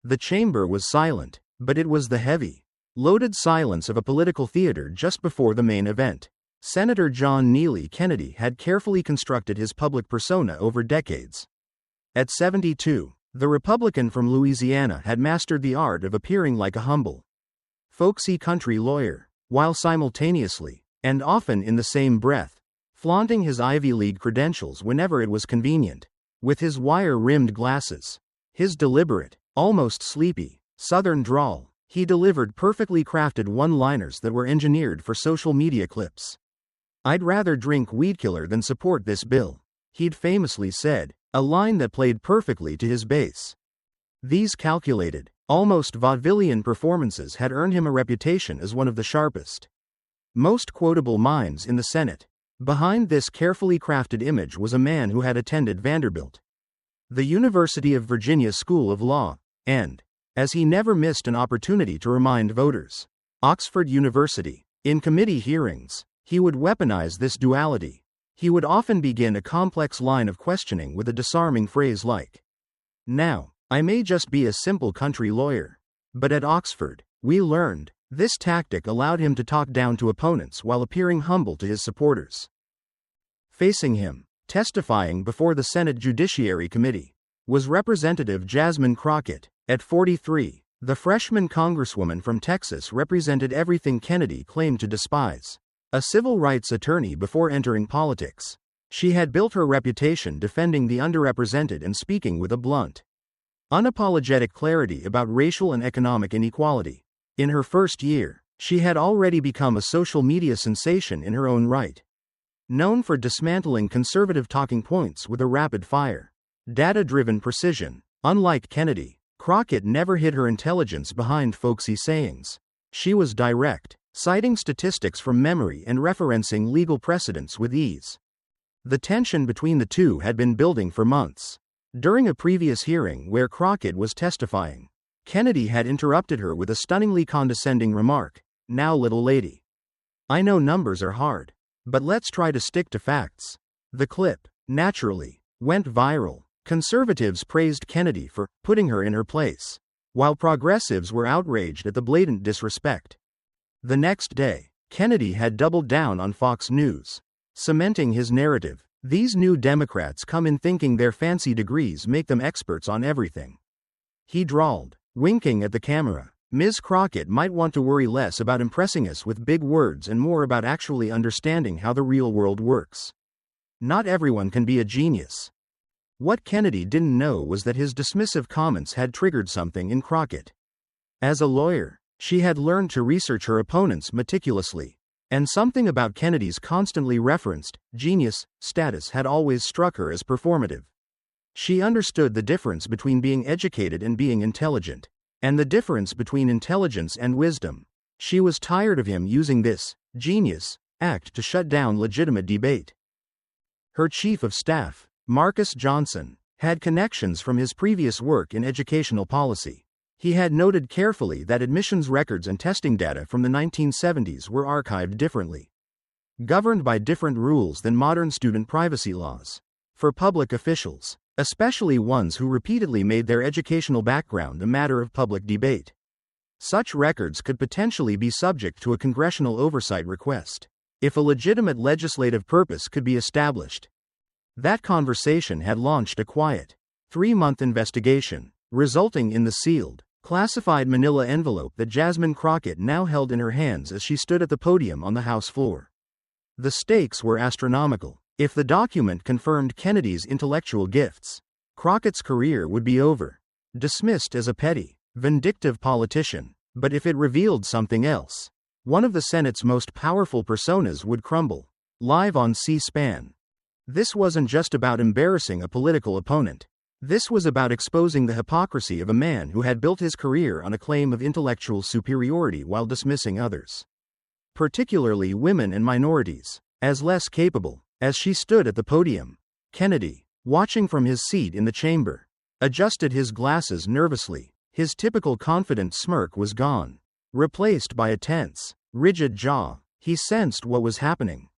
The chamber was silent, but it was the heavy, loaded silence of a political theater just before the main event. Senator John Neely Kennedy had carefully constructed his public persona over decades. At 72, the Republican from Louisiana had mastered the art of appearing like a humble, folksy country lawyer, while simultaneously, and often in the same breath, flaunting his Ivy League credentials whenever it was convenient. With his wire-rimmed glasses, his deliberate, almost sleepy, Southern drawl, he delivered perfectly crafted one-liners that were engineered for social media clips. "I'd rather drink weedkiller than support this bill," he'd famously said, a line that played perfectly to his base. These calculated, almost vaudevillian performances had earned him a reputation as one of the sharpest, most quotable minds in the Senate. Behind this carefully crafted image was a man who had attended Vanderbilt, the University of Virginia School of Law, and, as he never missed an opportunity to remind voters, Oxford University. In committee hearings, he would weaponize this duality. He would often begin a complex line of questioning with a disarming phrase like, "Now, I may just be a simple country lawyer, but at Oxford, we learned." This tactic allowed him to talk down to opponents while appearing humble to his supporters. Facing him, testifying before the Senate Judiciary Committee, was Representative Jasmine Crockett. At 43, the freshman Congresswoman from Texas represented everything Kennedy claimed to despise. A civil rights attorney before entering politics, she had built her reputation defending the underrepresented and speaking with a blunt, unapologetic clarity about racial and economic inequality. In her first year, she had already become a social media sensation in her own right. Known for dismantling conservative talking points with a rapid-fire, data-driven precision, unlike Kennedy, Crockett never hid her intelligence behind folksy sayings. She was direct, citing statistics from memory and referencing legal precedents with ease. The tension between the two had been building for months. During a previous hearing where Crockett was testifying, Kennedy had interrupted her with a stunningly condescending remark, "Now, little lady, I know numbers are hard, but let's try to stick to facts." The clip, naturally, went viral. Conservatives praised Kennedy for putting her in her place, while progressives were outraged at the blatant disrespect. The next day, Kennedy had doubled down on Fox News, cementing his narrative. These new Democrats come in thinking their fancy degrees make them experts on everything. He drawled, winking at the camera, "Ms. Crockett might want to worry less about impressing us with big words and more about actually understanding how the real world works. Not everyone can be a genius." What Kennedy didn't know was that his dismissive comments had triggered something in Crockett. As a lawyer, she had learned to research her opponents meticulously, and something about Kennedy's constantly referenced genius status had always struck her as performative. She understood the difference between being educated and being intelligent, and the difference between intelligence and wisdom. She was tired of him using this genius act to shut down legitimate debate. Her chief of staff, Marcus Johnson, had connections from his previous work in educational policy. He had noted carefully that admissions records and testing data from the 1970s were archived differently, governed by different rules than modern student privacy laws. For public officials, especially ones who repeatedly made their educational background a matter of public debate, such records could potentially be subject to a congressional oversight request. If a legitimate legislative purpose could be established, that conversation had launched a quiet, 3-month investigation, resulting in the sealed, classified manila envelope that Jasmine Crockett now held in her hands as she stood at the podium on the House floor. The stakes were astronomical. If the document confirmed Kennedy's intellectual gifts, Crockett's career would be over, dismissed as a petty, vindictive politician. But if it revealed something else, one of the Senate's most powerful personas would crumble. Live on C-SPAN. This wasn't just about embarrassing a political opponent. This was about exposing the hypocrisy of a man who had built his career on a claim of intellectual superiority while dismissing others, particularly women and minorities, as less capable. As she stood at the podium, Kennedy, watching from his seat in the chamber, adjusted his glasses nervously. His typical confident smirk was gone, replaced by a tense, rigid jaw. He sensed what was happening.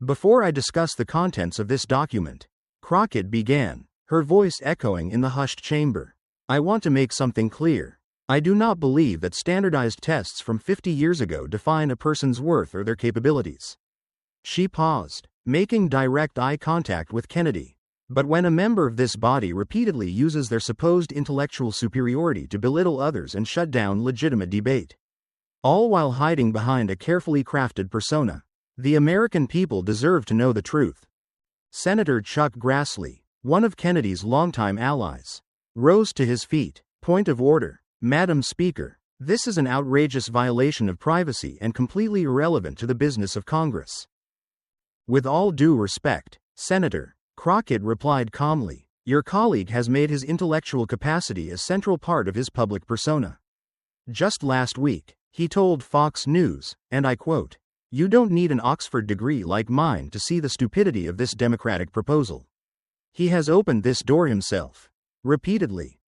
"Before I discuss the contents of this document," Crockett began, her voice echoing in the hushed chamber, I want to make something clear. I do not believe that standardized tests from 50 years ago define a person's worth or their capabilities. She paused, making direct eye contact with Kennedy. But when a member of this body repeatedly uses their supposed intellectual superiority to belittle others and shut down legitimate debate, all while hiding behind a carefully crafted persona, the American people deserve to know the truth. Senator Chuck Grassley, one of Kennedy's longtime allies, rose to his feet. Point of order, Madam Speaker. This is an outrageous violation of privacy and completely irrelevant to the business of Congress. With all due respect, Senator Crockett replied calmly, your colleague has made his intellectual capacity a central part of his public persona. Just last week, he told Fox News, and I quote, "You don't need an Oxford degree like mine to see the stupidity of this Democratic proposal." He has opened this door himself. Repeatedly.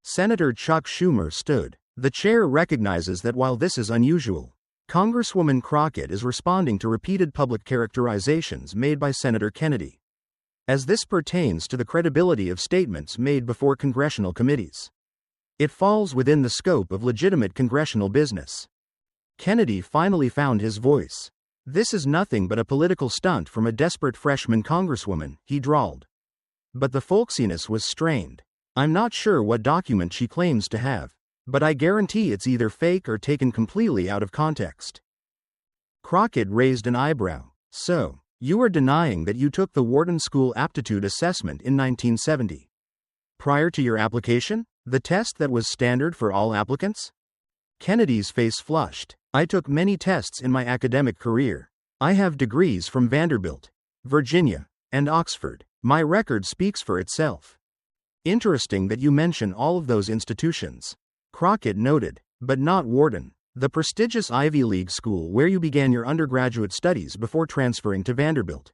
Senator Chuck Schumer stood. The chair recognizes that while this is unusual, Congresswoman Crockett is responding to repeated public characterizations made by Senator Kennedy, as this pertains to the credibility of statements made before congressional committees. It falls within the scope of legitimate congressional business. Kennedy finally found his voice. This is nothing but a political stunt from a desperate freshman congresswoman, he drawled. But the folksiness was strained. I'm not sure what document she claims to have, but I guarantee it's either fake or taken completely out of context. Crockett raised an eyebrow. So, you are denying that you took the Wharton School Aptitude Assessment in 1970? Prior to your application? The test that was standard for all applicants? Kennedy's face flushed. I took many tests in my academic career. I have degrees from Vanderbilt, Virginia, and Oxford. My record speaks for itself. Interesting that you mention all of those institutions, Crockett noted, but not Wharton, the prestigious Ivy League school where you began your undergraduate studies before transferring to Vanderbilt.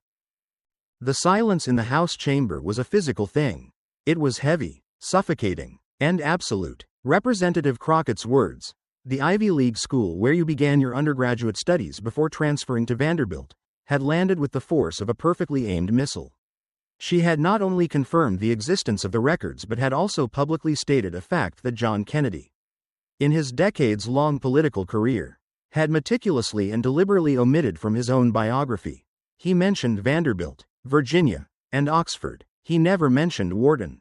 The silence in the House chamber was a physical thing. It was heavy, suffocating, and absolute. Representative Crockett's words, the Ivy League school where you began your undergraduate studies before transferring to Vanderbilt, had landed with the force of a perfectly aimed missile. She had not only confirmed the existence of the records but had also publicly stated a fact that John Kennedy, in his decades-long political career, had meticulously and deliberately omitted from his own biography. He mentioned Vanderbilt, Virginia, and Oxford. He never mentioned Wharton.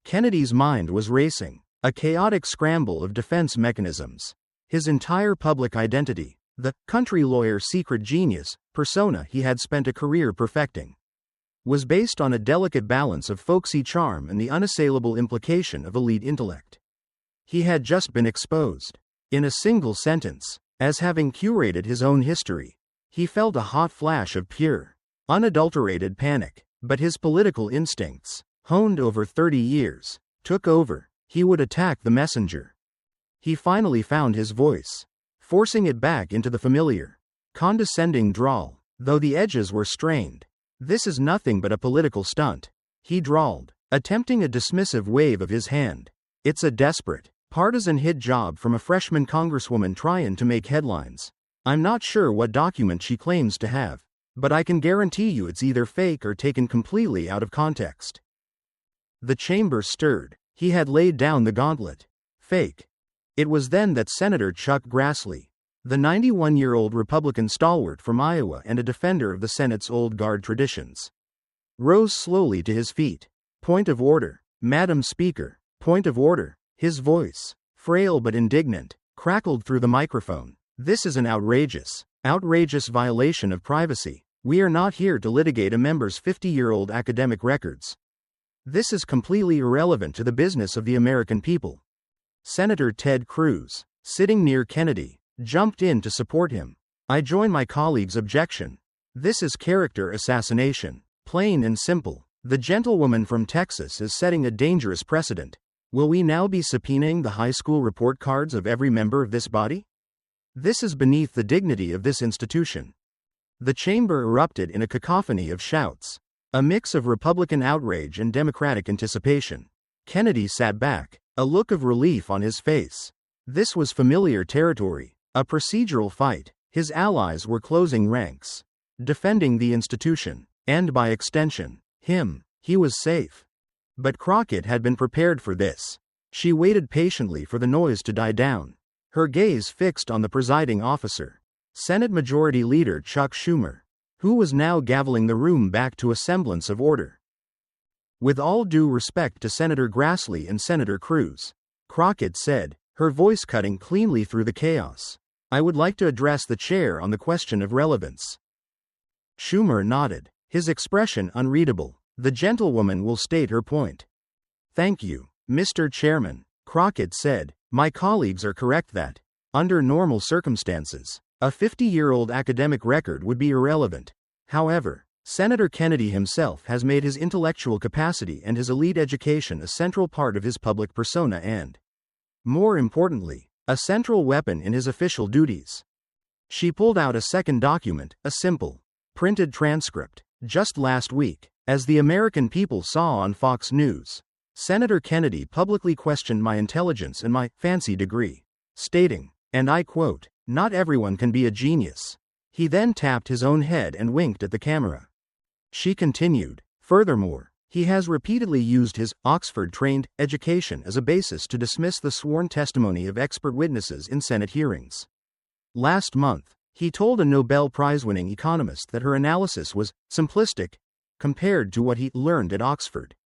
Kennedy's mind was racing, a chaotic scramble of defense mechanisms. His entire public identity, the country lawyer secret genius persona he had spent a career perfecting, was based on a delicate balance of folksy charm and the unassailable implication of elite intellect. He had just been exposed. In a single sentence, as having curated his own history, he felt a hot flash of pure, unadulterated panic, but his political instincts, honed over 30 years, took over. He would attack the messenger. He finally found his voice, forcing it back into the familiar, condescending drawl, though the edges were strained. This is nothing but a political stunt, he drawled, attempting a dismissive wave of his hand. It's a desperate, partisan hit job from a freshman congresswoman trying to make headlines. I'm not sure what document she claims to have, but I can guarantee you it's either fake or taken completely out of context. The chamber stirred. He had laid down the gauntlet. Fake. It was then that Senator Chuck Grassley, the 91-year-old Republican stalwart from Iowa and a defender of the Senate's old guard traditions, rose slowly to his feet. Point of order, Madam Speaker. Point of order. His voice, frail but indignant, crackled through the microphone. This is an outrageous violation of privacy. We are not here to litigate a member's 50-year-old academic records. This is completely irrelevant to the business of the American people. Senator Ted Cruz, sitting near Kennedy, jumped in to support him. I join my colleague's objection. This is character assassination. Plain and simple. The gentlewoman from Texas is setting a dangerous precedent. Will we now be subpoenaing the high school report cards of every member of this body? This is beneath the dignity of this institution. The chamber erupted in a cacophony of shouts, a mix of Republican outrage and Democratic anticipation. Kennedy sat back, a look of relief on his face. This was familiar territory, a procedural fight. His allies were closing ranks, defending the institution, and by extension, him. He was safe. But Crockett had been prepared for this. She waited patiently for the noise to die down, her gaze fixed on the presiding officer, Senate Majority Leader Chuck Schumer, who was now gaveling the room back to a semblance of order. "With all due respect to Senator Grassley and Senator Cruz," Crockett said, her voice cutting cleanly through the chaos, "I would like to address the chair on the question of relevance." Schumer nodded, his expression unreadable. "The gentlewoman will state her point." "Thank you, Mr. Chairman," Crockett said. "My colleagues are correct that, under normal circumstances, a 50-year-old academic record would be irrelevant. However, Senator Kennedy himself has made his intellectual capacity and his elite education a central part of his public persona and, more importantly, a central weapon in his official duties." She pulled out a second document, a simple, printed transcript. "Just last week, as the American people saw on Fox News, Senator Kennedy publicly questioned my intelligence and my fancy degree, stating, and I quote, 'Not everyone can be a genius.' He then tapped his own head and winked at the camera." She continued, "Furthermore, he has repeatedly used his Oxford-trained education as a basis to dismiss the sworn testimony of expert witnesses in Senate hearings. Last month, he told a Nobel Prize-winning economist that her analysis was simplistic compared to what he learned at Oxford.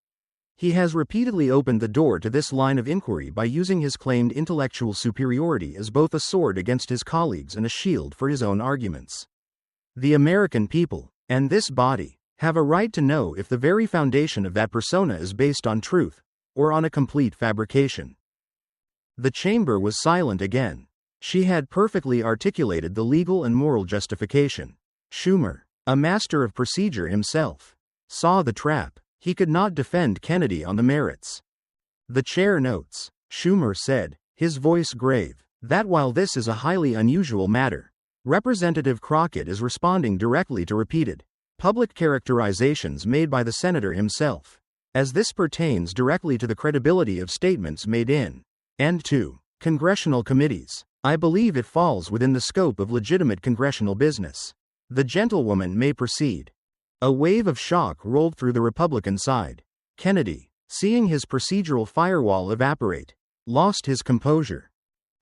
He has repeatedly opened the door to this line of inquiry by using his claimed intellectual superiority as both a sword against his colleagues and a shield for his own arguments. The American people, and this body, have a right to know if the very foundation of that persona is based on truth, or on a complete fabrication." The chamber was silent again. She had perfectly articulated the legal and moral justification. Schumer, a master of procedure himself, saw the trap. He could not defend Kennedy on the merits. "The chair notes," Schumer said, his voice grave, "that while this is a highly unusual matter, Representative Crockett is responding directly to repeated public characterizations made by the senator himself, as this pertains directly to the credibility of statements made in and to congressional committees. I believe it falls within the scope of legitimate congressional business. The gentlewoman may proceed." A wave of shock rolled through the Republican side. Kennedy, seeing his procedural firewall evaporate, lost his composure.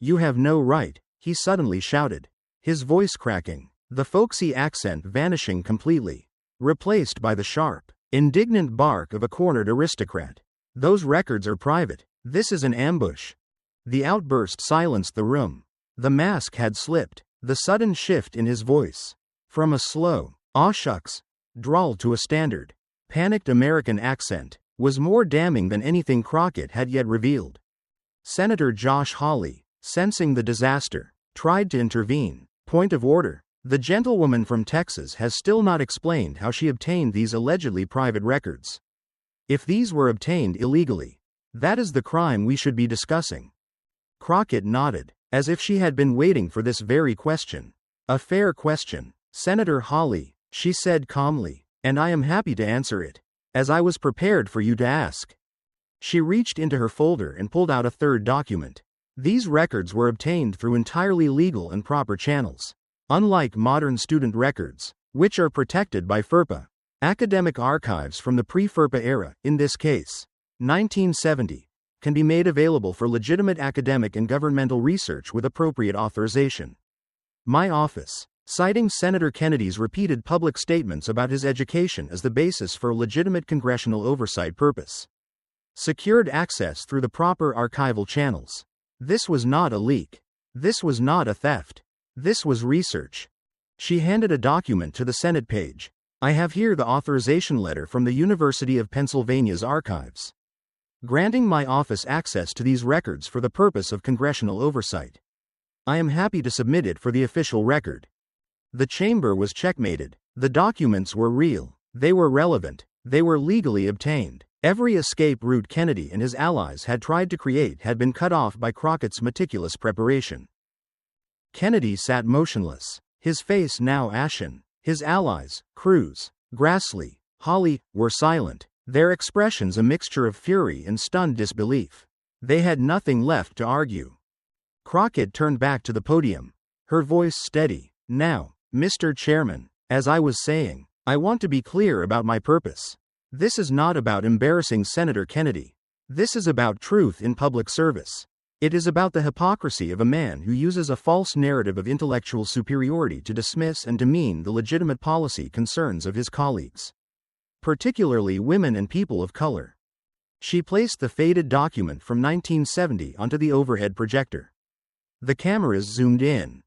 "You have no right," he suddenly shouted, his voice cracking, the folksy accent vanishing completely, replaced by the sharp, indignant bark of a cornered aristocrat. "Those records are private. This is an ambush." The outburst silenced the room. The mask had slipped. The sudden shift in his voice, from a slow, "aw shucks," drawl to a standard, panicked American accent, was more damning than anything Crockett had yet revealed. Senator Josh Hawley, sensing the disaster, tried to intervene. "Point of order. The gentlewoman from Texas has still not explained how she obtained these allegedly private records. If these were obtained illegally, that is the crime we should be discussing." Crockett nodded, as if she had been waiting for this very question. "A fair question, Senator Hawley," she said calmly, "and I am happy to answer it, as I was prepared for you to ask." She reached into her folder and pulled out a third document. These records were obtained through entirely legal and proper channels. Unlike modern student records, which are protected by FERPA, academic archives from the pre-FERPA era, in this case, 1970, can be made available for legitimate academic and governmental research with appropriate authorization. My office, citing Senator Kennedy's repeated public statements about his education as the basis for a legitimate congressional oversight purpose, secured access through the proper archival channels. This was not a leak. This was not a theft. This was research. She handed a document to the Senate page. "I have here the authorization letter from the University of Pennsylvania's archives, granting my office access to these records for the purpose of congressional oversight. I am happy to submit it for the official record." The chamber was checkmated. The documents were real. They were relevant. They were legally obtained. Every escape route Kennedy and his allies had tried to create had been cut off by Crockett's meticulous preparation. Kennedy sat motionless, his face now ashen. His allies, Cruz, Grassley, Hawley, were silent, their expressions a mixture of fury and stunned disbelief. They had nothing left to argue. Crockett turned back to the podium, her voice steady. "Now, Mr. Chairman, as I was saying, I want to be clear about my purpose. This is not about embarrassing Senator Kennedy. This is about truth in public service. It is about the hypocrisy of a man who uses a false narrative of intellectual superiority to dismiss and demean the legitimate policy concerns of his colleagues, particularly women and people of color. She placed the faded document from 1970 onto the overhead projector. The cameras zoomed in.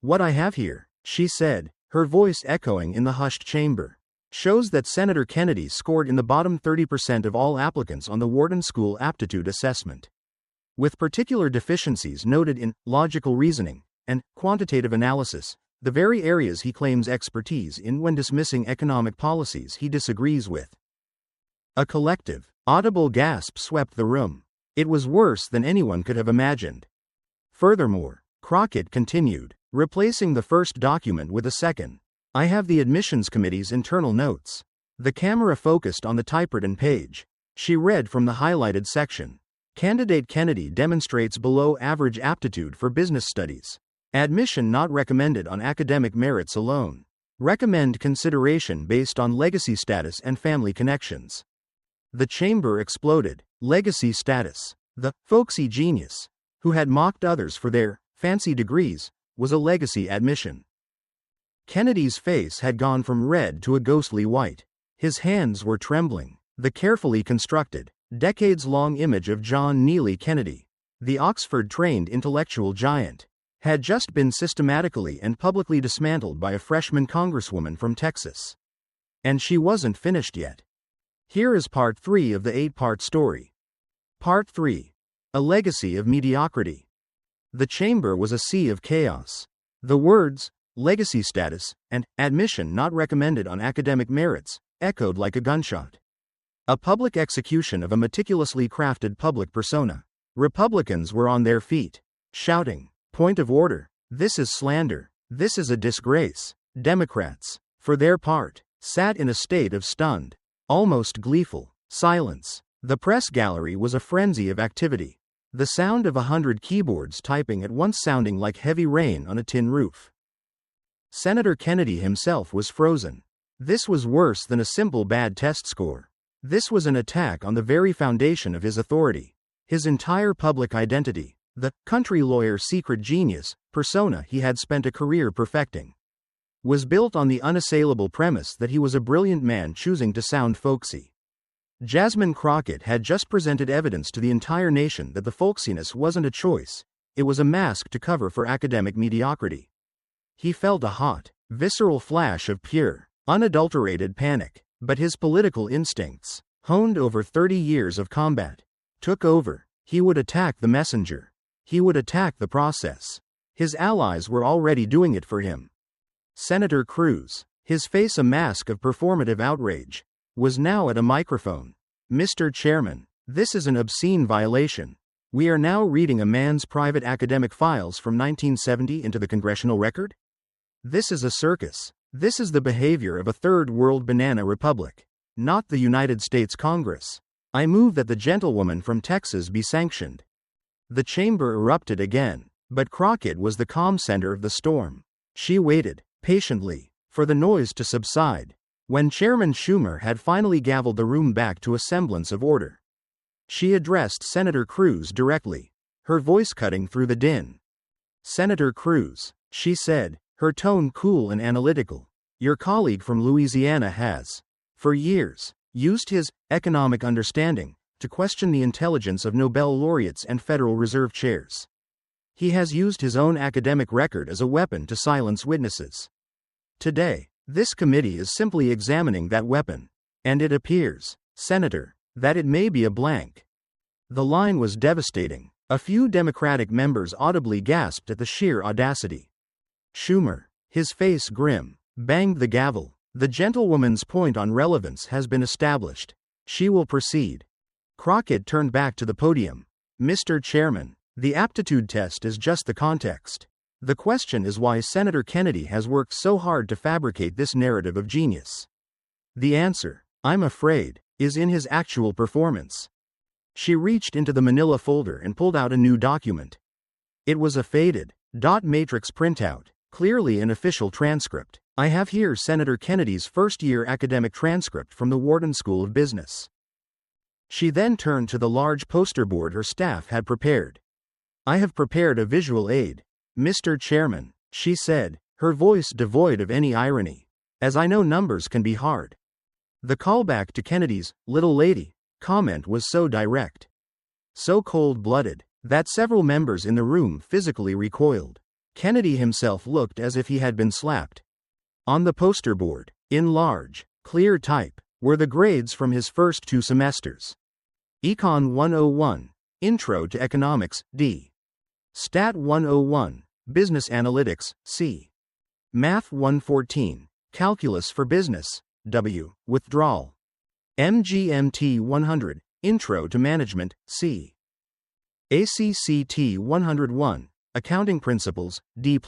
"What I have here," she said, her voice echoing in the hushed chamber, "shows that Senator Kennedy scored in the bottom 30% of all applicants on the Wharton School Aptitude Assessment, with particular deficiencies noted in logical reasoning and quantitative analysis, the very areas he claims expertise in when dismissing economic policies he disagrees with." A collective, audible gasp swept the room. It was worse than anyone could have imagined. Furthermore, Crockett continued, replacing the first document with a second, "I have the admissions committee's internal notes." The camera focused on the typewritten page. She read from the highlighted section. "Candidate Kennedy demonstrates below average aptitude for business studies. Admission not recommended on academic merits alone. Recommend consideration based on legacy status and family connections." The chamber exploded. Legacy status. The folksy genius, who had mocked others for their fancy degrees, was a legacy admission. Kennedy's face had gone from red to a ghostly white. His hands were trembling. The carefully constructed, decades-long image of John Neely Kennedy, the Oxford-trained intellectual giant, had just been systematically and publicly dismantled by a freshman congresswoman from Texas. And she wasn't finished yet. Here is part 3 of the 8-part story. Part 3. A legacy of mediocrity. The chamber was a sea of chaos. The words, legacy status, and admission not recommended on academic merits, echoed like a gunshot. A public execution of a meticulously crafted public persona. Republicans were on their feet, shouting, "Point of order. This is slander. This is a disgrace." Democrats, for their part, sat in a state of stunned, almost gleeful, silence. The press gallery was a frenzy of activity, the sound of 100 keyboards typing at once sounding like heavy rain on a tin roof. Senator Kennedy himself was frozen. This was worse than a simple bad test score. This was an attack on the very foundation of his authority, his entire public identity, the country lawyer secret genius persona he had spent a career perfecting, was built on the unassailable premise that he was a brilliant man choosing to sound folksy. Jasmine Crockett had just presented evidence to the entire nation that the folksiness wasn't a choice, it was a mask to cover for academic mediocrity. He felt a hot, visceral flash of pure, unadulterated panic, but his political instincts, honed over 30 years of combat, took over. He would attack the messenger. He would attack the process. His allies were already doing it for him. Senator Cruz, his face a mask of performative outrage, was now at a microphone. "Mr. Chairman, this is an obscene violation. We are now reading a man's private academic files from 1970 into the congressional record? This is a circus. This is the behavior of a third-world banana republic, not the United States Congress. I move that the gentlewoman from Texas be sanctioned." The chamber erupted again, but Crockett was the calm center of the storm. She waited, patiently, for the noise to subside. When Chairman Schumer had finally gavelled the room back to a semblance of order, she addressed Senator Cruz directly, her voice cutting through the din. "Senator Cruz," she said, her tone cool and analytical, "your colleague from Louisiana has, for years, used his economic understanding to question the intelligence of Nobel laureates and Federal Reserve chairs. He has used his own academic record as a weapon to silence witnesses. Today, this committee is simply examining that weapon, and it appears, Senator, that it may be a blank." The line was devastating. A few Democratic members audibly gasped at the sheer audacity. Schumer, his face grim, banged the gavel. "The gentlewoman's point on relevance has been established. She will proceed." Crockett turned back to the podium. "Mr. Chairman, the aptitude test is just the context. The question is why Senator Kennedy has worked so hard to fabricate this narrative of genius. The answer, I'm afraid, is in his actual performance." She reached into the manila folder and pulled out a new document. It was a faded, dot matrix printout, clearly an official transcript. "I have here Senator Kennedy's first-year academic transcript from the Wharton School of Business. She then turned to the large poster board her staff had prepared. "I have prepared a visual aid, Mr. Chairman," she said, her voice devoid of any irony, "as I know numbers can be hard." The callback to Kennedy's "little lady" comment was so direct, so cold-blooded, that several members in the room physically recoiled. Kennedy himself looked as if he had been slapped. On the poster board, in large, clear type, were the grades from his first 2 semesters. Econ 101, Intro to Economics, D. Stat 101, Business Analytics, C. Math 114, Calculus for Business, W. Withdrawal. MGMT 100, Intro to Management, C. ACCT 101, Accounting Principles, D+.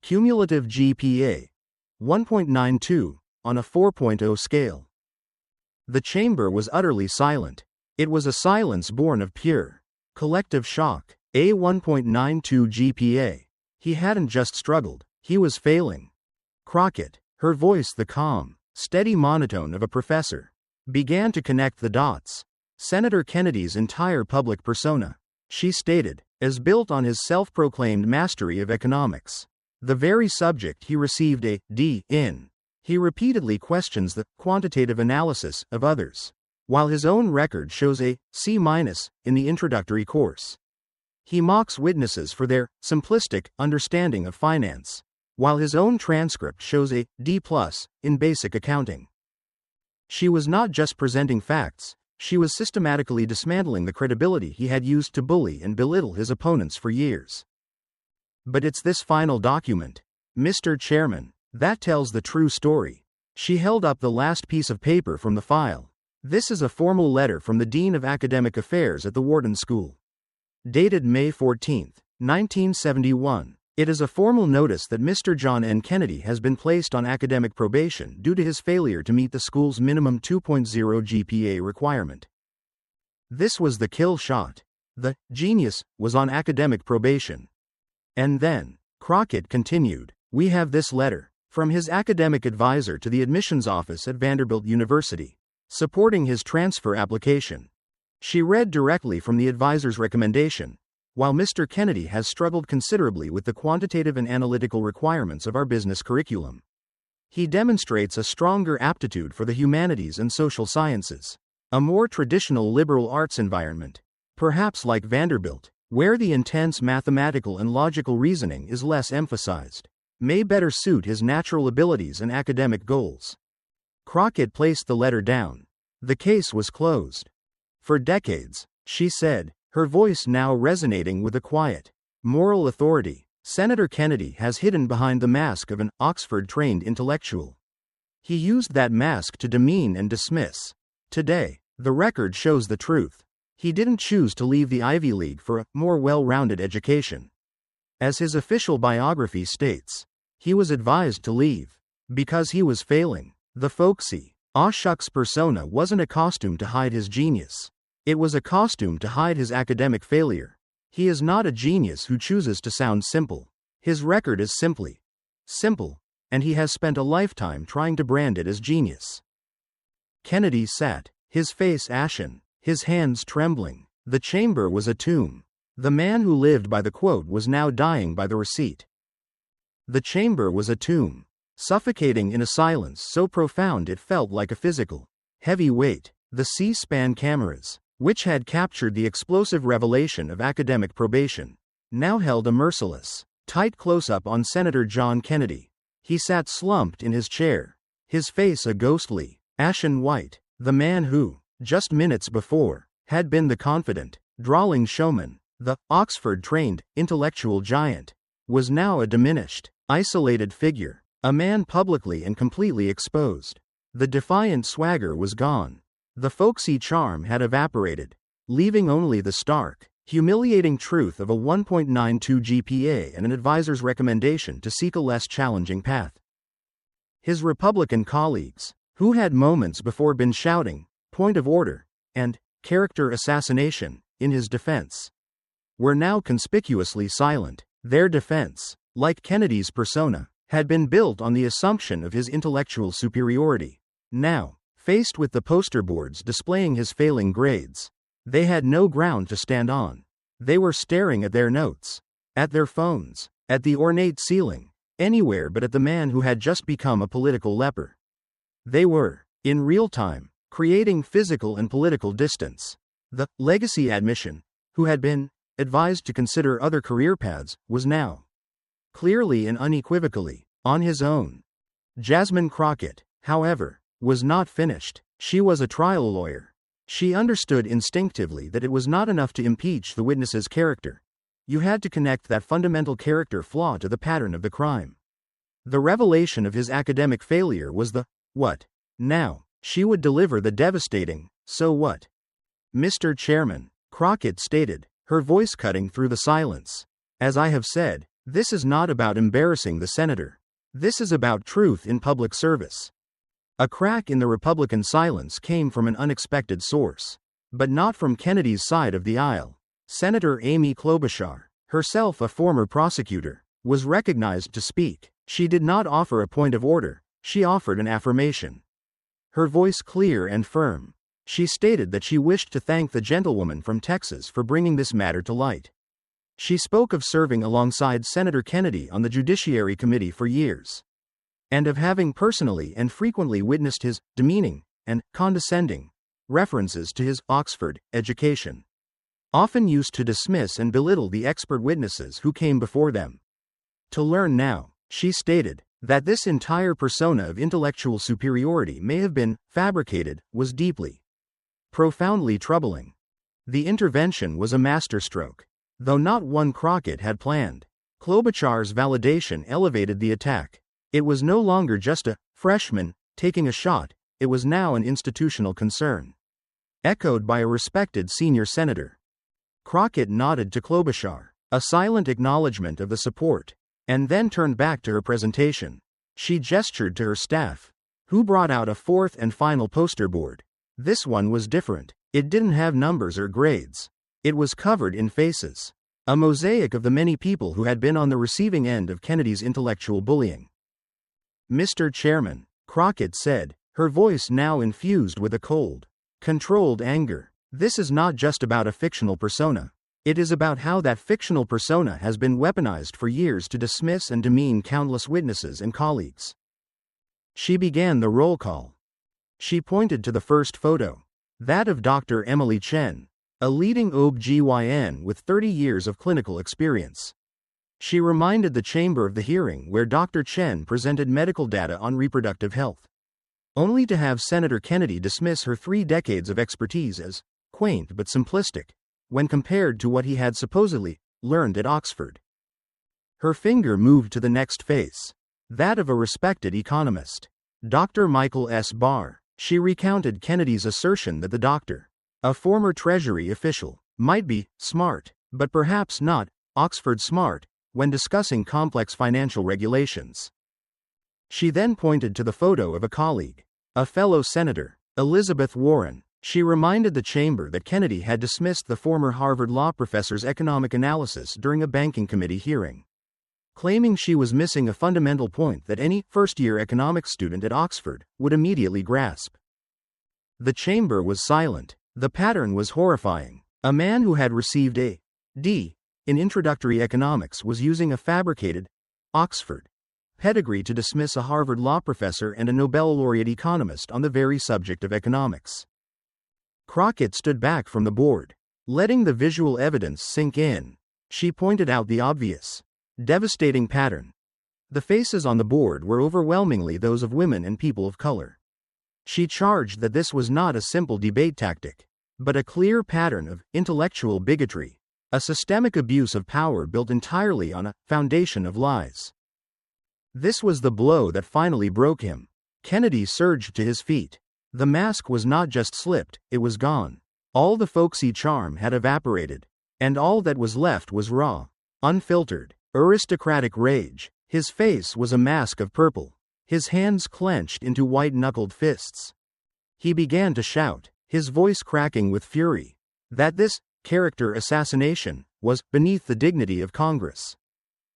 Cumulative GPA, 1.92, on a 4.0 scale. The chamber was utterly silent. It was a silence born of pure, collective shock. A 1.92 GPA. He hadn't just struggled, he was failing. Crockett, her voice the calm, steady monotone of a professor, began to connect the dots. Senator Kennedy's entire public persona, she stated, is built on his self-proclaimed mastery of economics. The very subject he received a D in. He repeatedly questions the quantitative analysis of others, while his own record shows a C- in the introductory course. He mocks witnesses for their simplistic understanding of finance, while his own transcript shows a D+ in basic accounting. She was not just presenting facts, she was systematically dismantling the credibility he had used to bully and belittle his opponents for years. But it's this final document, Mr. Chairman, that tells the true story. She held up the last piece of paper from the file. This is a formal letter from the Dean of Academic Affairs at the Wharton School. Dated May 14, 1971. It is a formal notice that Mr. John N. Kennedy has been placed on academic probation due to his failure to meet the school's minimum 2.0 GPA requirement. This was the kill shot. The genius was on academic probation. And then, Crockett continued, "We have this letter from his academic advisor to the admissions office at Vanderbilt University, supporting his transfer application." She read directly from the advisor's recommendation. "While Mr. Kennedy has struggled considerably with the quantitative and analytical requirements of our business curriculum, he demonstrates a stronger aptitude for the humanities and social sciences, a more traditional liberal arts environment, perhaps like Vanderbilt, where the intense mathematical and logical reasoning is less emphasized, may better suit his natural abilities and academic goals." Crockett placed the letter down. The case was closed. "For decades," she said, her voice now resonating with a quiet, moral authority, Senator Kennedy has hidden behind the mask of an Oxford-trained intellectual. He used that mask to demean and dismiss. Today, the record shows the truth. He didn't choose to leave the Ivy League for a more well-rounded education. As his official biography states, he was advised to leave because he was failing. The folksy, aw shucks persona wasn't a costume to hide his genius. It was a costume to hide his academic failure. He is not a genius who chooses to sound simple. His record is simply simple, and he has spent a lifetime trying to brand it as genius. Kennedy sat, his face ashen, his hands trembling. The chamber was a tomb. The man who lived by the quote was now dying by the receipt. The chamber was a tomb, suffocating in a silence so profound it felt like a physical, heavy weight. The C-SPAN cameras, which had captured the explosive revelation of academic probation, now held a merciless, tight close-up on Senator John Kennedy. He sat slumped in his chair, his face a ghostly, ashen white. The man who, just minutes before, had been the confident, drawling showman, the Oxford-trained, intellectual giant, was now a diminished, isolated figure, a man publicly and completely exposed. The defiant swagger was gone. The folksy charm had evaporated, leaving only the stark, humiliating truth of a 1.92 GPA and an advisor's recommendation to seek a less challenging path. His Republican colleagues, who had moments before been shouting, "point of order," and "character assassination," in his defense, were now conspicuously silent. Their defense, like Kennedy's persona, had been built on the assumption of his intellectual superiority. Now, Faced with the poster boards displaying his failing grades, they had no ground to stand on. They were staring at their notes, at their phones, at the ornate ceiling, anywhere but at the man who had just become a political leper. They were, in real time, creating physical and political distance. The legacy admission, who had been advised to consider other career paths, was now, clearly and unequivocally, on his own. Jasmine Crockett, however, was not finished. She was a trial lawyer. She understood instinctively that it was not enough to impeach the witness's character. You had to connect that fundamental character flaw to the pattern of the crime. The revelation of his academic failure was the what. Now, she would deliver the devastating so what. Mr. Chairman, Crockett stated, her voice cutting through the silence. As I have said, this is not about embarrassing the senator. This is about truth in public service. A crack in the Republican silence came from an unexpected source, but not from Kennedy's side of the aisle. Senator Amy Klobuchar, herself a former prosecutor, was recognized to speak. She did not offer a point of order, she offered an affirmation. Her voice clear and firm. She stated that she wished to thank the gentlewoman from Texas for bringing this matter to light. She spoke of serving alongside Senator Kennedy on the Judiciary Committee for years, and of having personally and frequently witnessed his demeaning and condescending references to his Oxford education, often used to dismiss and belittle the expert witnesses who came before them. To learn now, she stated, that this entire persona of intellectual superiority may have been fabricated was deeply, profoundly troubling. The intervention was a masterstroke, though not one Crockett had planned. Klobuchar's validation elevated the attack. It was no longer just a freshman taking a shot, it was now an institutional concern, echoed by a respected senior senator. Crockett nodded to Klobuchar, a silent acknowledgement of the support, and then turned back to her presentation. She gestured to her staff, who brought out a fourth and final poster board. This one was different. It didn't have numbers or grades. It was covered in faces, a mosaic of the many people who had been on the receiving end of Kennedy's intellectual bullying. Mr. Chairman, Crockett said, her voice now infused with a cold, controlled anger. This is not just about a fictional persona. It is about how that fictional persona has been weaponized for years to dismiss and demean countless witnesses and colleagues. She began the roll call. She pointed to the first photo, that of Dr. Emily Chen, a leading OB-GYN with 30 years of clinical experience. She reminded the chamber of the hearing where Dr. Chen presented medical data on reproductive health, only to have Senator Kennedy dismiss her 3 decades of expertise as quaint but simplistic, when compared to what he had supposedly learned at Oxford. Her finger moved to the next face, that of a respected economist, Dr. Michael S. Barr. She recounted Kennedy's assertion that the doctor, a former Treasury official, might be smart, but perhaps not Oxford smart, when discussing complex financial regulations. She then pointed to the photo of a colleague, a fellow senator, Elizabeth Warren. She reminded the chamber that Kennedy had dismissed the former Harvard law professor's economic analysis during a banking committee hearing, claiming she was missing a fundamental point that any first-year economics student at Oxford would immediately grasp. The chamber was silent. The pattern was horrifying. A man who had received a D in introductory economics was using a fabricated Oxford pedigree to dismiss a Harvard law professor and a Nobel laureate economist on the very subject of economics. Crockett stood back from the board, letting the visual evidence sink in. She pointed out the obvious, devastating pattern. The faces on the board were overwhelmingly those of women and people of color. She charged that this was not a simple debate tactic, but a clear pattern of intellectual bigotry, a systemic abuse of power built entirely on a foundation of lies. This was the blow that finally broke him. Kennedy surged to his feet. The mask was not just slipped, it was gone. All the folksy charm had evaporated, and all that was left was raw, unfiltered, aristocratic rage. His face was a mask of purple, his hands clenched into white-knuckled fists. He began to shout, his voice cracking with fury, that this character assassination was beneath the dignity of Congress.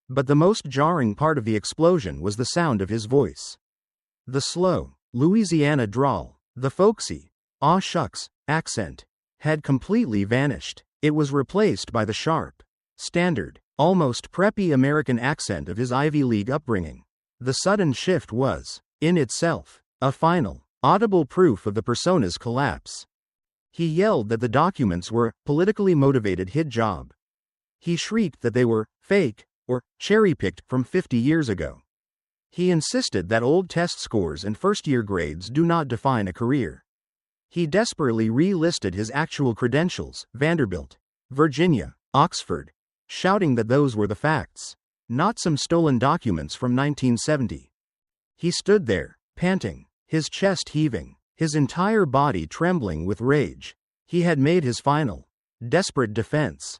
But the most jarring part of the explosion was the sound of his voice. The slow, Louisiana drawl, The folksy, "aw shucks" accent had completely vanished. It was replaced by the sharp, standard, almost preppy American accent of his Ivy League upbringing. The sudden shift was, in itself, a final, audible proof of the persona's collapse. He yelled that the documents were a politically motivated hit job. He shrieked that they were fake, or cherry-picked from 50 years ago. He insisted that old test scores and first-year grades do not define a career. He desperately re-listed his actual credentials: Vanderbilt, Virginia, Oxford, shouting that those were the facts, not some stolen documents from 1970. He stood there, panting, his chest heaving, his entire body trembling with rage. He had made his final, desperate defense.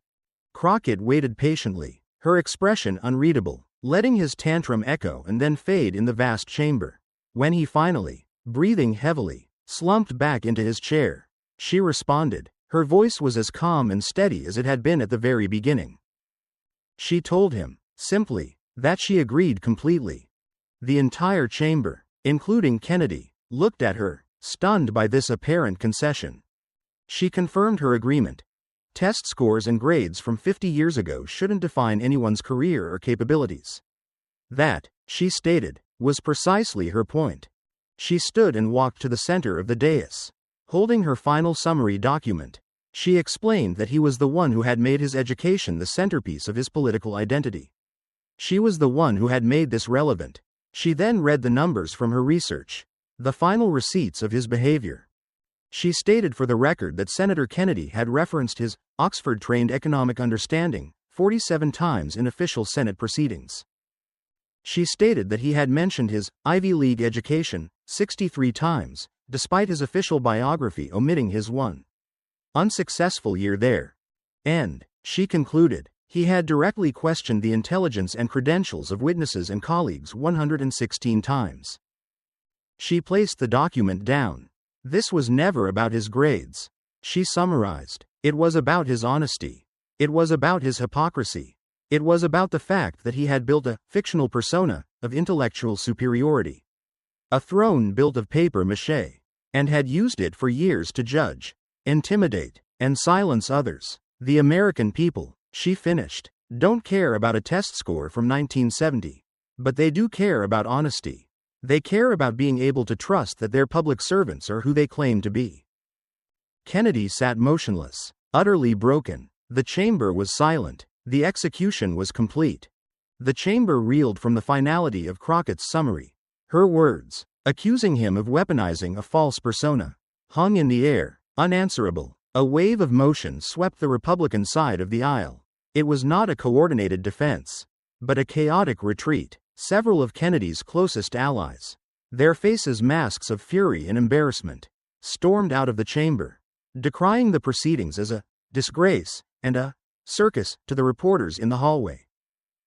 Crockett waited patiently, her expression unreadable, letting his tantrum echo and then fade in the vast chamber. When he finally, breathing heavily, slumped back into his chair, she responded. Her voice was as calm and steady as it had been at the very beginning. She told him, simply, that she agreed completely. The entire chamber, including Kennedy, looked at her, stunned by this apparent concession. She confirmed her agreement. Test scores and grades from 50 years ago shouldn't define anyone's career or capabilities. That, she stated, was precisely her point. She stood and walked to the center of the dais. Holding her final summary document, she explained that he was the one who had made his education the centerpiece of his political identity. She was the one who had made this relevant. She then read the numbers from her research, the final receipts of his behavior. She stated for the record that Senator Kennedy had referenced his Oxford-trained economic understanding 47 times in official Senate proceedings. She stated that he had mentioned his Ivy League education 63 times, despite his official biography omitting his one unsuccessful year there. And, she concluded, he had directly questioned the intelligence and credentials of witnesses and colleagues 116 times. She placed the document down. This was never about his grades. She summarized. It was about his honesty. It was about his hypocrisy. It was about the fact that he had built a fictional persona of intellectual superiority. A throne built of papier-mâché. And had used it for years to judge, intimidate, and silence others. The American people, she finished, don't care about a test score from 1970. But they do care about honesty. They care about being able to trust that their public servants are who they claim to be. Kennedy sat motionless, utterly broken. The chamber was silent. The execution was complete. The chamber reeled from the finality of Crockett's summary. Her words, accusing him of weaponizing a false persona, hung in the air, unanswerable. A wave of motion swept the Republican side of the aisle. It was not a coordinated defense, but a chaotic retreat. Several of Kennedy's closest allies, their faces masks of fury and embarrassment, stormed out of the chamber, decrying the proceedings as a disgrace and a circus to the reporters in the hallway.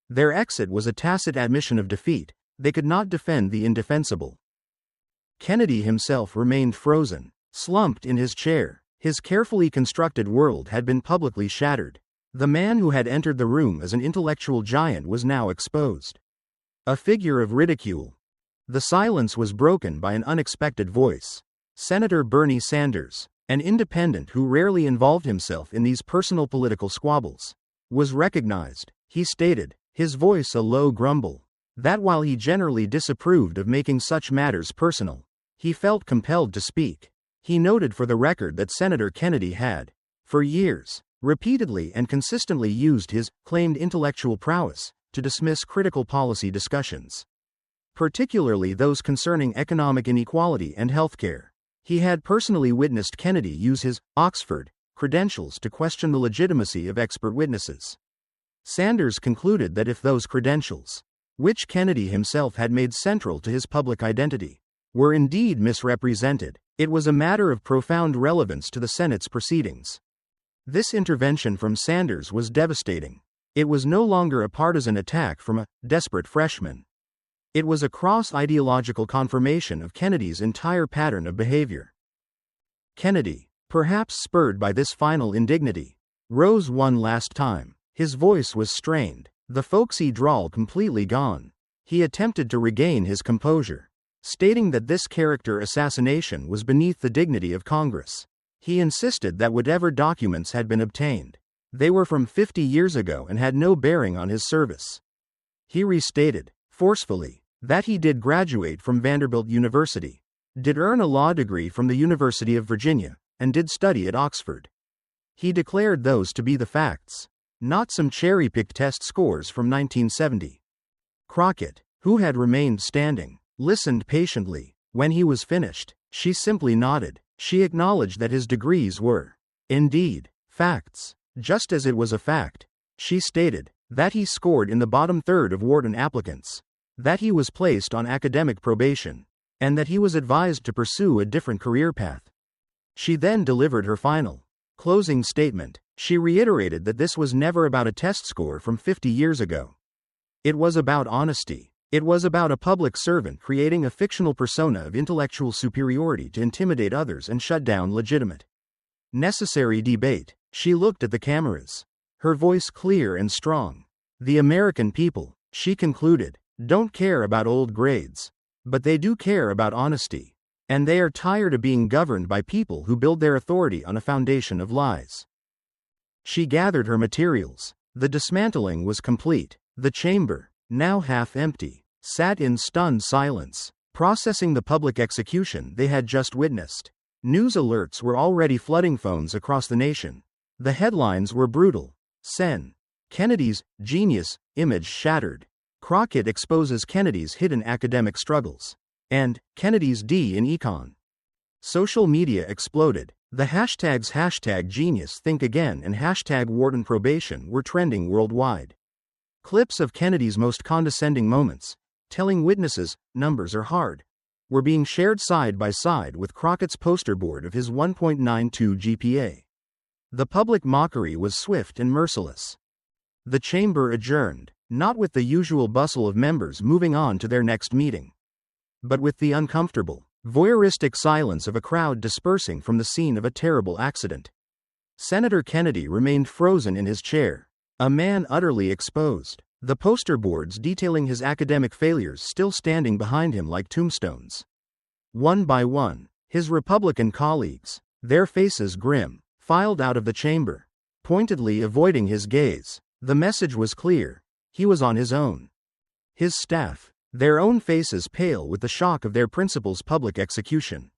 Their exit was a tacit admission of defeat. They could not defend the indefensible. Kennedy himself remained frozen, slumped in his chair. His carefully constructed world had been publicly shattered. The man who had entered the room as an intellectual giant was now exposed. A figure of ridicule. The silence was broken by an unexpected voice. Senator Bernie Sanders, an independent who rarely involved himself in these personal political squabbles, was recognized. He stated, his voice a low grumble, that while he generally disapproved of making such matters personal, he felt compelled to speak. He noted for the record that Senator Kennedy had, for years, repeatedly and consistently used his claimed intellectual prowess to dismiss critical policy discussions, particularly those concerning economic inequality and healthcare. He had personally witnessed Kennedy use his Oxford credentials to question the legitimacy of expert witnesses. Sanders concluded that if those credentials, which Kennedy himself had made central to his public identity, were indeed misrepresented, it was a matter of profound relevance to the Senate's proceedings. This intervention from Sanders was devastating. It was no longer a partisan attack from a desperate freshman. It was a cross-ideological confirmation of Kennedy's entire pattern of behavior. Kennedy, perhaps spurred by this final indignity, rose one last time. His voice was strained, the folksy drawl completely gone. He attempted to regain his composure. stating that this character assassination was beneath the dignity of Congress. He insisted that whatever documents had been obtained, they were from 50 years ago and had no bearing on his service. He restated, forcefully, that he did graduate from Vanderbilt University, did earn a law degree from the University of Virginia, and did study at Oxford. He declared those to be the facts, not some cherry-picked test scores from 1970. Crockett, who had remained standing, listened patiently. When he was finished, she simply nodded. She acknowledged that his degrees were, indeed, facts. Just as it was a fact, she stated, that he scored in the bottom third of Wharton applicants, that he was placed on academic probation, and that he was advised to pursue a different career path. She then delivered her final, closing statement. She reiterated that this was never about a test score from 50 years ago. It was about honesty. It was about a public servant creating a fictional persona of intellectual superiority to intimidate others and shut down legitimate, necessary debate. She looked at the cameras, her voice clear and strong. The American people, she concluded, don't care about old grades, but they do care about honesty, and they are tired of being governed by people who build their authority on a foundation of lies. She gathered her materials. The dismantling was complete. The chamber, now half empty, sat in stunned silence, processing the public execution they had just witnessed. News alerts were already flooding phones across the nation. The headlines were brutal. Sen. Kennedy's genius image shattered. Crockett exposes Kennedy's hidden academic struggles. And Kennedy's D in econ. Social media exploded. The hashtags #GeniusThinkAgain and #Wharton Probation were trending worldwide. Clips of Kennedy's most condescending moments, telling witnesses, numbers are hard, were being shared side by side with Crockett's poster board of his 1.92 GPA. The public mockery was swift and merciless. The chamber adjourned, not with the usual bustle of members moving on to their next meeting, but with the uncomfortable, voyeuristic silence of a crowd dispersing from the scene of a terrible accident. Senator Kennedy remained frozen in his chair, a man utterly exposed, the poster boards detailing his academic failures still standing behind him like tombstones. One by one, his Republican colleagues, their faces grim, filed out of the chamber, pointedly avoiding his gaze. The message was clear. He was on his own. His staff, their own faces pale with the shock of their principal's public execution,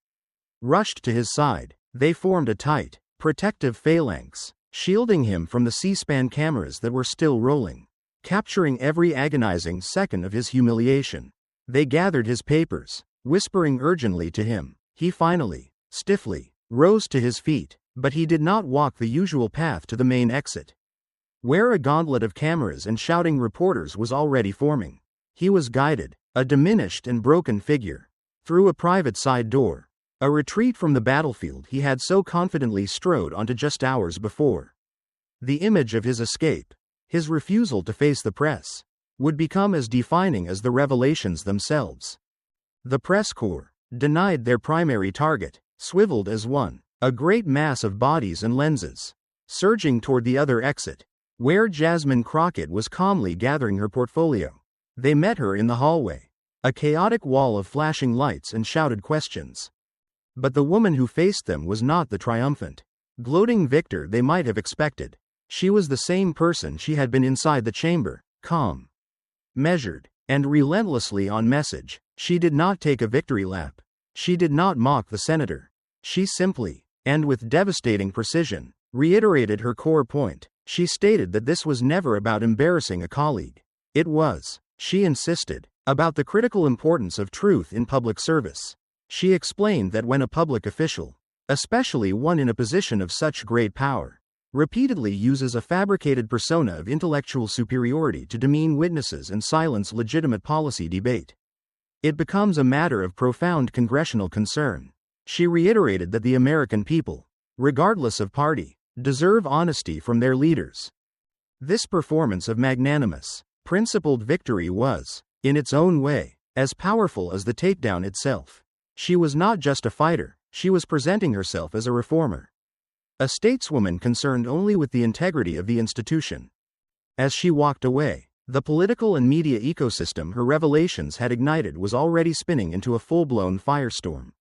rushed to his side. They formed a tight, protective phalanx, shielding him from the C-SPAN cameras that were still rolling, capturing every agonizing second of his humiliation. They gathered his papers, whispering urgently to him. He finally, stiffly, rose to his feet, but he did not walk the usual path to the main exit, where a gauntlet of cameras and shouting reporters was already forming. He was guided, a diminished and broken figure, through a private side door, a retreat from the battlefield he had so confidently strode onto just hours before. The image of his escape, his refusal to face the press, would become as defining as the revelations themselves. The press corps, denied their primary target, swiveled as one, a great mass of bodies and lenses, surging toward the other exit, where Jasmine Crockett was calmly gathering her portfolio. They met her in the hallway, a chaotic wall of flashing lights and shouted questions. But the woman who faced them was not the triumphant, gloating victor they might have expected. She was the same person she had been inside the chamber, calm, measured, and relentlessly on message. She did not take a victory lap. She did not mock the senator. She simply, and with devastating precision, reiterated her core point. She stated that this was never about embarrassing a colleague. It was, she insisted, about the critical importance of truth in public service. She explained that when a public official, especially one in a position of such great power, repeatedly uses a fabricated persona of intellectual superiority to demean witnesses and silence legitimate policy debate, it becomes a matter of profound congressional concern. She reiterated that the American people, regardless of party, deserve honesty from their leaders. This performance of magnanimous, principled victory was, in its own way, as powerful as the takedown itself. She was not just a fighter, she was presenting herself as a reformer, a stateswoman concerned only with the integrity of the institution. As she walked away, The political and media ecosystem her revelations had ignited was already spinning into a full-blown firestorm.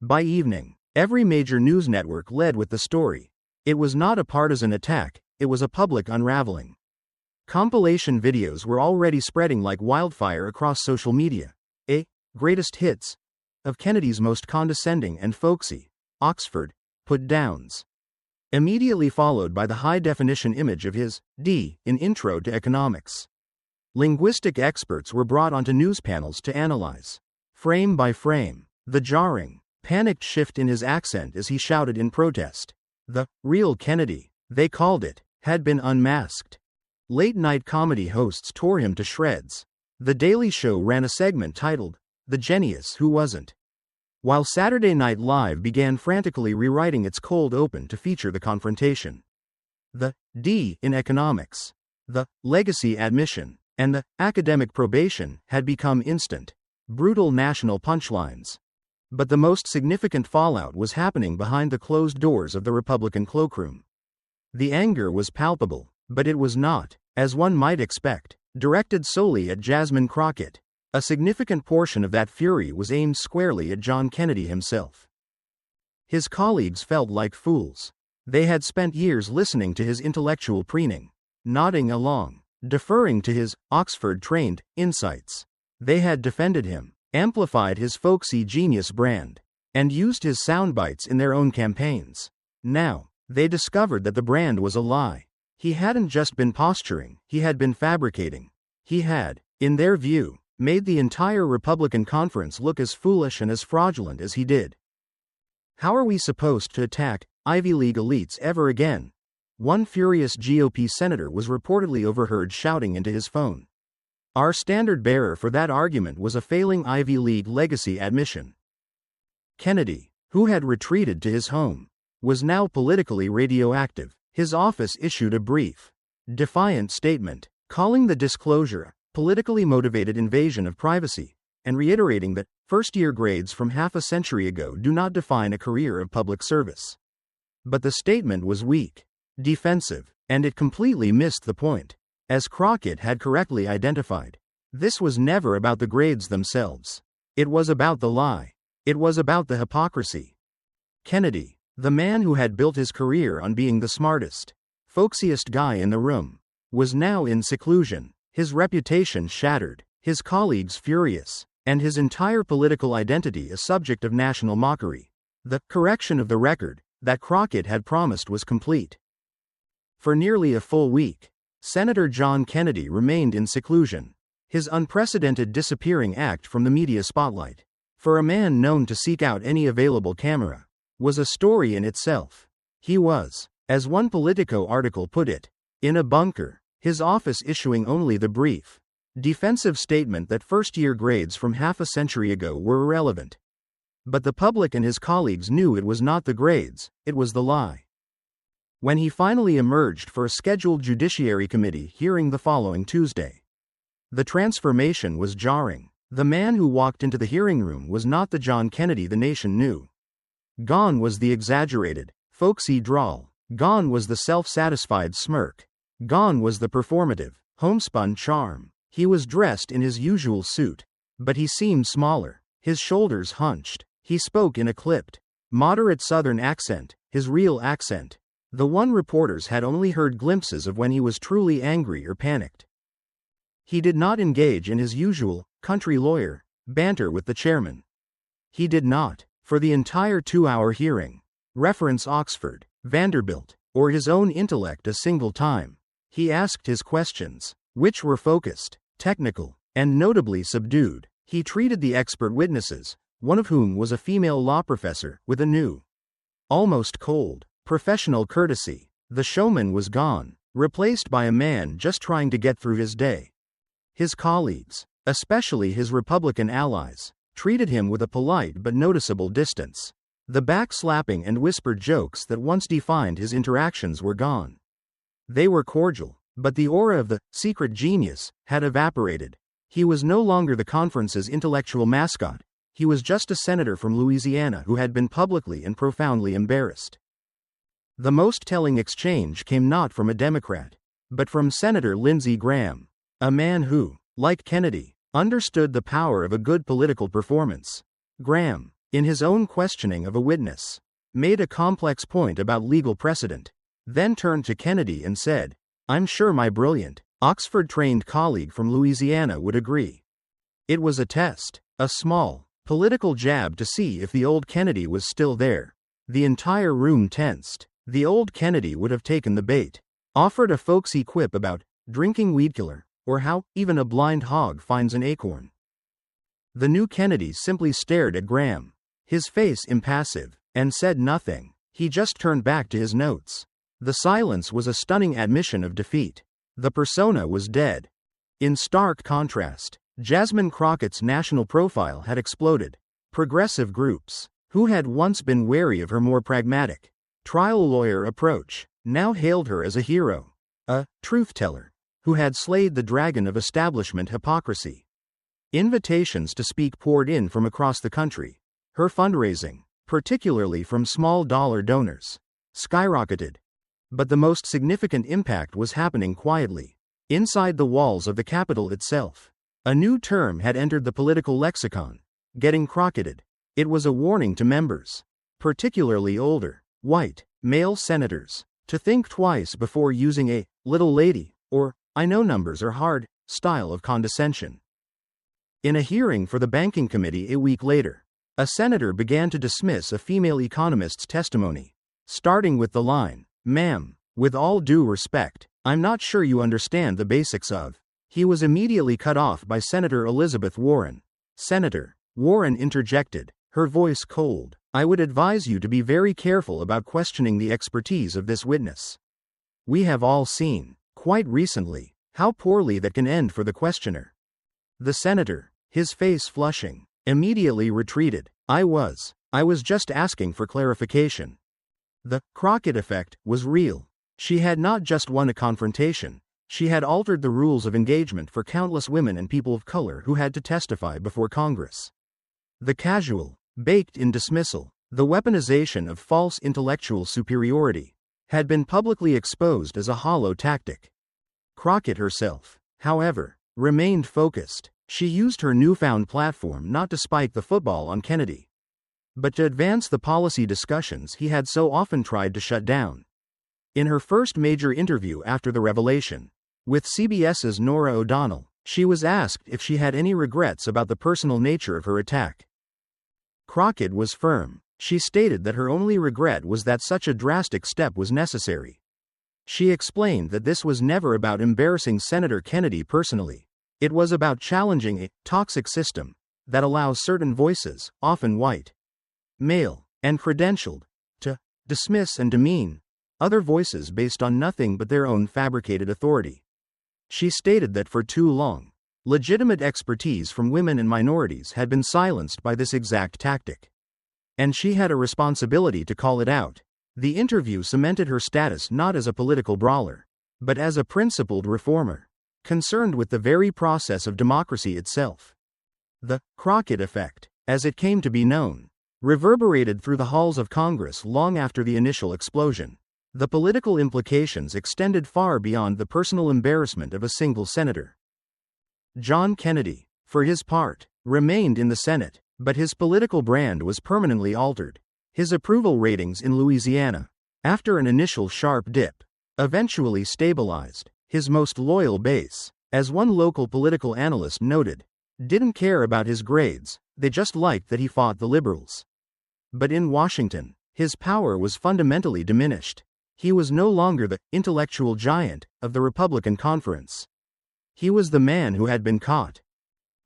By evening, every major news network led with the story. It was not a partisan attack, it was a public unraveling. Compilation videos were already spreading like wildfire across social media. Greatest hits of Kennedy's most condescending and folksy, Oxford, put-downs. Immediately followed by the high-definition image of his D in Intro to Economics. Linguistic experts were brought onto news panels to analyze, frame by frame, the jarring, panicked shift in his accent as he shouted in protest. The real Kennedy, they called it, had been unmasked. Late-night comedy hosts tore him to shreds. The Daily Show ran a segment titled, "The Genius Who Wasn't," while Saturday Night Live began frantically rewriting its cold open to feature the confrontation. The D in Economics, the legacy admission, and the academic probation had become instant, brutal national punchlines. But the most significant fallout was happening behind the closed doors of the Republican cloakroom. The anger was palpable, but it was not, as one might expect, directed solely at Jasmine Crockett. A significant portion of that fury was aimed squarely at John Kennedy himself. His colleagues felt like fools. They had spent years listening to his intellectual preening, nodding along, deferring to his Oxford-trained insights. They had defended him, amplified his folksy genius brand, and used his soundbites in their own campaigns. Now, they discovered that the brand was a lie. He hadn't just been posturing, he had been fabricating. He had, in their view, made the entire Republican conference look as foolish and as fraudulent as he did. How are we supposed to attack Ivy League elites ever again? One furious GOP senator was reportedly overheard shouting into his phone. Our standard bearer for that argument was a failing Ivy League legacy admission. Kennedy, who had retreated to his home, was now politically radioactive. His office issued a brief, defiant statement, calling the disclosure politically motivated invasion of privacy, and reiterating that first-year grades from half a century ago do not define a career of public service. But the statement was weak, defensive, and it completely missed the point. As Crockett had correctly identified, this was never about the grades themselves. It was about the lie. It was about the hypocrisy. Kennedy, the man who had built his career on being the smartest, folksiest guy in the room, was now in seclusion, his reputation shattered, his colleagues furious, and his entire political identity a subject of national mockery. The correction of the record that Crockett had promised was complete. For nearly a full week, Senator John Kennedy remained in seclusion, his unprecedented disappearing act from the media spotlight, for a man known to seek out any available camera, was a story in itself. He was, as one Politico article put it, in a bunker, his office issuing only the brief, defensive statement that first-year grades from half a century ago were irrelevant. But the public and his colleagues knew it was not the grades, it was the lie. When he finally emerged for a scheduled Judiciary Committee hearing the following Tuesday, the transformation was jarring. The man who walked into the hearing room was not the John Kennedy the nation knew. Gone was the exaggerated, folksy drawl. Gone was the self-satisfied smirk. Gone was the performative, homespun charm. He was dressed in his usual suit, but he seemed smaller, his shoulders hunched. He spoke in a clipped, moderate Southern accent, his real accent, the one reporters had only heard glimpses of when he was truly angry or panicked. He did not engage in his usual, country lawyer, banter with the chairman. He did not, for the entire 2-hour hearing, reference Oxford, Vanderbilt, or his own intellect a single time. He asked his questions, which were focused, technical, and notably subdued. He treated the expert witnesses, one of whom was a female law professor, with a new, almost cold, professional courtesy. The showman was gone, replaced by a man just trying to get through his day. His colleagues, especially his Republican allies, treated him with a polite but noticeable distance. The backslapping and whispered jokes that once defined his interactions were gone. They were cordial, but the aura of the secret genius had evaporated. He was no longer the conference's intellectual mascot. He was just a senator from Louisiana who had been publicly and profoundly embarrassed. The most telling exchange came not from a Democrat, but from Senator Lindsey Graham, A man who, like Kennedy, understood the power of a good political performance. Graham, in his own questioning of a witness, made a complex point about legal precedent, then turned to Kennedy and said, "I'm sure my brilliant, Oxford-trained colleague from Louisiana would agree." It was a test, a small, political jab to see if the old Kennedy was still there. The entire room tensed. The old Kennedy would have taken the bait, offered a folksy quip about drinking weed killer, or how even a blind hog finds an acorn. The new Kennedy simply stared at Graham, his face impassive, and said nothing. He just turned back to his notes. The silence was a stunning admission of defeat. The persona was dead. In stark contrast, Jasmine Crockett's national profile had exploded. Progressive groups, who had once been wary of her more pragmatic, trial lawyer approach, now hailed her as a hero, a truth-teller, who had slayed the dragon of establishment hypocrisy. Invitations to speak poured in from across the country. Her fundraising, particularly from small-dollar donors, skyrocketed. But the most significant impact was happening quietly, inside the walls of the Capitol itself. A new term had entered the political lexicon, getting crocketed. It was a warning to members, particularly older, white, male senators, to think twice before using a little lady, or I know numbers are hard, style of condescension. In a hearing for the Banking Committee a week later, a senator began to dismiss a female economist's testimony, starting with the line, "Ma'am, with all due respect, I'm not sure you understand the basics of." He was immediately cut off by Senator Elizabeth Warren. Senator Warren interjected, her voice cold, "I would advise you to be very careful about questioning the expertise of this witness. We have all seen, quite recently, how poorly that can end for the questioner." The senator, his face flushing, immediately retreated. I was just asking for clarification." The Crockett effect was real. She had not just won a confrontation, she had altered the rules of engagement for countless women and people of color who had to testify before Congress. The casual, baked-in dismissal, the weaponization of false intellectual superiority, had been publicly exposed as a hollow tactic. Crockett herself, however, remained focused. She used her newfound platform not to spike the football on Kennedy, but to advance the policy discussions he had so often tried to shut down. In her first major interview after the revelation, with CBS's Norah O'Donnell, she was asked if she had any regrets about the personal nature of her attack. Crockett was firm. She stated that her only regret was that such a drastic step was necessary. She explained that this was never about embarrassing Senator Kennedy personally. It was about challenging a toxic system that allows certain voices, often white, male, and credentialed, to dismiss and demean other voices based on nothing but their own fabricated authority. She stated that for too long, legitimate expertise from women and minorities had been silenced by this exact tactic. And she had a responsibility to call it out. The interview cemented her status not as a political brawler, but as a principled reformer, concerned with the very process of democracy itself. The Crockett effect, as it came to be known, reverberated through the halls of Congress long after the initial explosion. The political implications extended far beyond the personal embarrassment of a single senator. John Kennedy, for his part, remained in the Senate, but his political brand was permanently altered. His approval ratings in Louisiana, after an initial sharp dip, eventually stabilized. His most loyal base, as one local political analyst noted, didn't care about his grades, they just liked that he fought the liberals. But in Washington, his power was fundamentally diminished. He was no longer the intellectual giant of the Republican conference. He was the man who had been caught.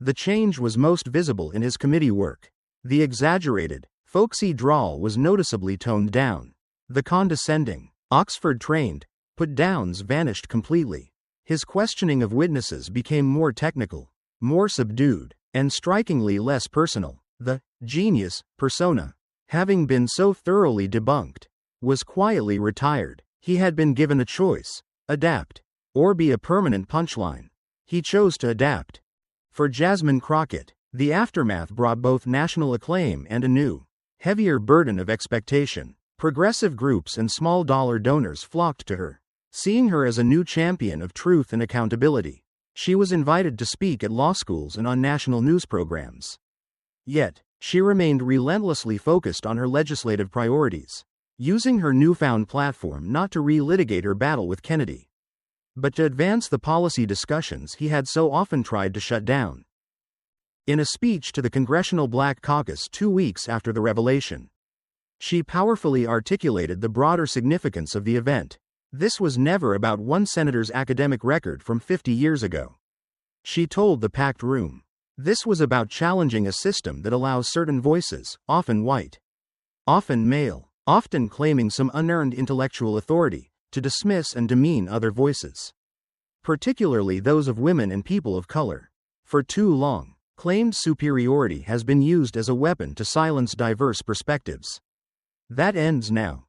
The change was most visible in his committee work. The exaggerated, folksy drawl was noticeably toned down. The condescending, Oxford-trained, put-downs vanished completely. His questioning of witnesses became more technical, more subdued, and strikingly less personal. The genius persona, having been so thoroughly debunked, was quietly retired. He had been given a choice: adapt, or be a permanent punchline. He chose to adapt. For Jasmine Crockett, the aftermath brought both national acclaim and a new, heavier burden of expectation. Progressive groups and small-dollar donors flocked to her, seeing her as a new champion of truth and accountability. She was invited to speak at law schools and on national news programs. Yet, she remained relentlessly focused on her legislative priorities, using her newfound platform not to relitigate her battle with Kennedy, but to advance the policy discussions he had so often tried to shut down. In a speech to the Congressional Black Caucus 2 weeks after the revelation, she powerfully articulated the broader significance of the event. This was never about one senator's academic record from 50 years ago. She told the packed room. This was about challenging a system that allows certain voices, often white, often male, often claiming some unearned intellectual authority, to dismiss and demean other voices, particularly those of women and people of color. For too long, claimed superiority has been used as a weapon to silence diverse perspectives. That ends now.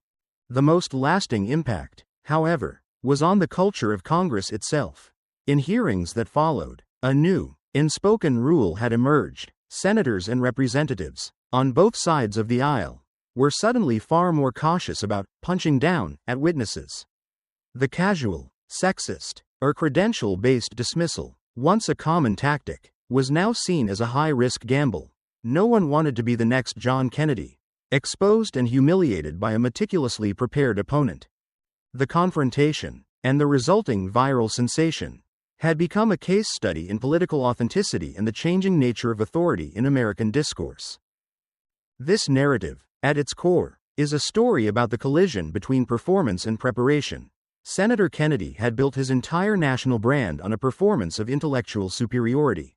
The most lasting impact, however, was on the culture of Congress itself. In hearings that followed, a new, unspoken rule had emerged. Senators and representatives, on both sides of the aisle, were suddenly far more cautious about punching down at witnesses. The casual, sexist, or credential-based dismissal, once a common tactic, was now seen as a high-risk gamble. No one wanted to be the next John Kennedy, exposed and humiliated by a meticulously prepared opponent. The confrontation, and the resulting viral sensation, had become a case study in political authenticity and the changing nature of authority in American discourse. This narrative, at its core, is a story about the collision between performance and preparation. Senator Kennedy had built his entire national brand on a performance of intellectual superiority.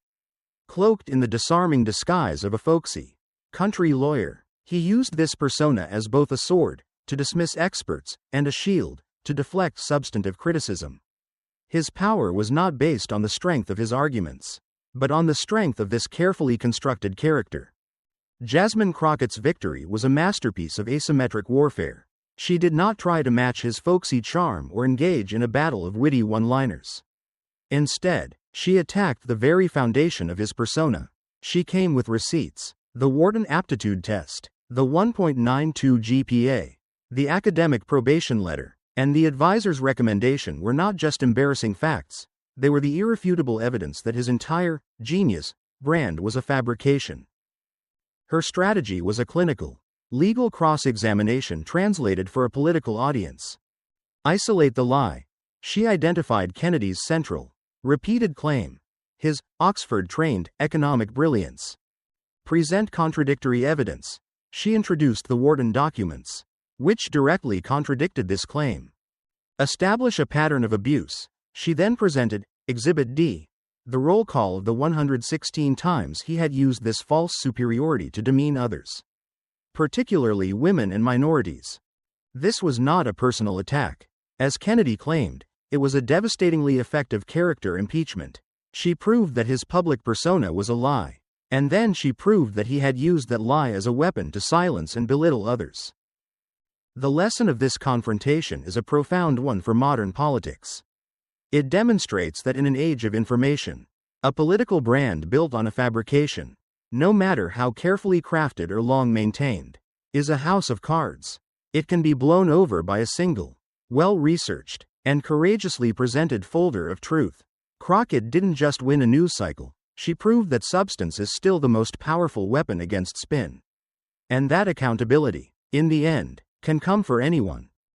Cloaked in the disarming disguise of a folksy country lawyer, he used this persona as both a sword, to dismiss experts, and a shield, to deflect substantive criticism. His power was not based on the strength of his arguments, but on the strength of this carefully constructed character. Jasmine Crockett's victory was a masterpiece of asymmetric warfare. She did not try to match his folksy charm or engage in a battle of witty one-liners. Instead, she attacked the very foundation of his persona. She came with receipts: the Wharton aptitude test, the 1.92 GPA, the academic probation letter, and the advisor's recommendation were not just embarrassing facts, they were the irrefutable evidence that his entire genius brand was a fabrication. Her strategy was a clinical, legal cross-examination translated for a political audience. Isolate the lie. She identified Kennedy's central, repeated claim, his Oxford-trained economic brilliance. Present contradictory evidence. She introduced the Wharton documents, which directly contradicted this claim. Establish a pattern of abuse. She then presented Exhibit D, the roll call of the 116 times he had used this false superiority to demean others, particularly women and minorities. This was not a personal attack. As Kennedy claimed, it was a devastatingly effective character impeachment. She proved that his public persona was a lie, and then she proved that he had used that lie as a weapon to silence and belittle others. The lesson of this confrontation is a profound one for modern politics. It demonstrates that in an age of information, a political brand built on a fabrication, no matter how carefully crafted or long maintained, is a house of cards. It can be blown over by a single, well-researched, and courageously presented folder of truth. Crockett didn't just win a news cycle, she proved that substance is still the most powerful weapon against spin. And that accountability, in the end, can come for anyone.